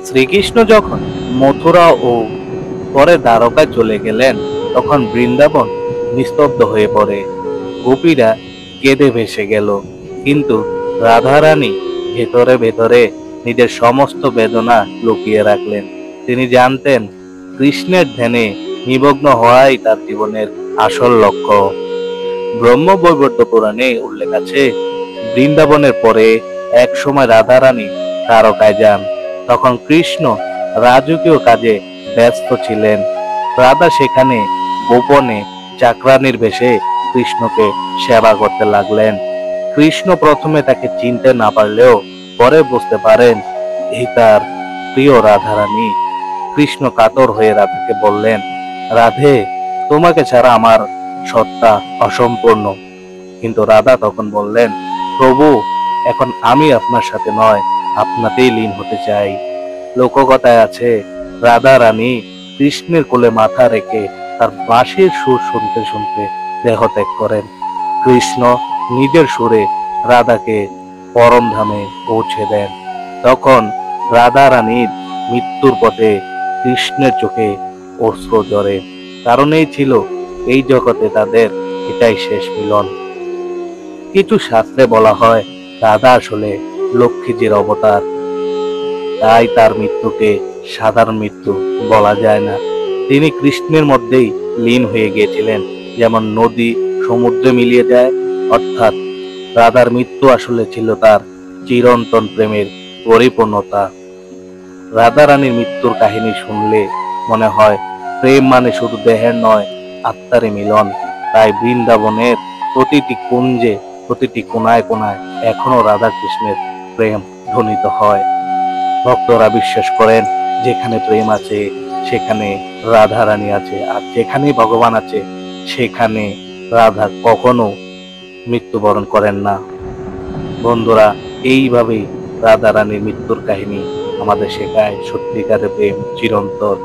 শ্রীকৃষ্ণ যখন মথুরা ও পরে দ্বারকায় চলে গেলেন, তখন বৃন্দাবন নিস্তব্ধ হয়ে পড়ে। গোপীরা কেঁদে ভেসে গেল, কিন্তু রাধারানী ভেতরে ভেতরে নিজের সমস্ত বেদনা লুকিয়ে রাখলেন। তিনি জানতেন, কৃষ্ণের ধ্যানে নিমগ্ন হওয়াই তার জীবনের আসল লক্ষ্য। ব্রহ্মবৈবর্ত পুরাণে উল্লেখ আছে, বৃন্দাবনের পরে এক সময় রাধারানী দ্বারকায় যান। তখন কৃষ্ণ রাজকীয় কাজে ব্যস্ত ছিলেন। রাধা সেখানে গোপনে চাকরানীর বেশে কৃষ্ণকে সেবা করতে লাগলেন। কৃষ্ণ প্রথমে তাকে চিনতে না পারলেও পরে বুঝতে পারেন এই তার প্রিয় রাধারানী। কৃষ্ণ কাতর হয়ে রাধাকে বললেন, রাধে, তোমাকে ছাড়া আমার সত্তা অসম্পূর্ণ। কিন্তু রাধা তখন বললেন, প্রভু, এখন আমি আপনার সাথে নয়, আপনাতেই লীন হতে চাই। লোককথায় আছে, রাধা রানী কৃষ্ণের কোলে মাথা রেখে তার বাঁশির সুর শুনতে শুনতে দেহ ত্যাগ করেন। কৃষ্ণ নিজের সুরে রাধাকে পরম ধামে পৌঁছে দেন। তখন রাধা রানীর মৃত্যুর পথে কৃষ্ণের চোখে অশ্রু ঝরে। কারণ এই ছিল এই জগতে তাদের এটাই শেষ মিলন। কিছু শাস্ত্রে বলা হয়, রাধা আসলে লক্ষ্মীজির অবতার, তাই তার মৃত্যুকে সাধারণ মৃত্যু বলা যায় না। তিনি কৃষ্ণের মধ্যেই লীন হয়ে গিয়েছিলেন, যেমন নদী সমুদ্রে মিলিয়ে যায়। অর্থাৎ রাধার মৃত্যু আসলে ছিল তার চিরন্তন প্রেমের পরিপূর্ণতা। রাধা রানীর মৃত্যুর কাহিনী শুনলে মনে হয় প্রেম মানে শুধু দেহের নয়, আত্মারই মিলন। তাই বৃন্দাবনের প্রতিটি কুঞ্জে, প্রতিটি কোনায় কোনায় এখনো রাধা কৃষ্ণের প্রেম ধ্বনিত হয়। ভক্তরা বিশ্বাস করেন, যেখানে প্রেম আছে সেখানে রাধা রানী আছে, আর যেখানে ভগবান আছে সেখানে রাধা কখনো মৃত্যুবরণ করেন না। বন্ধুরা, এইভাবেই রাধা রানীর মৃত্যুর কাহিনী আমাদের শেখায় সত্যিকারের প্রেম চিরন্তন।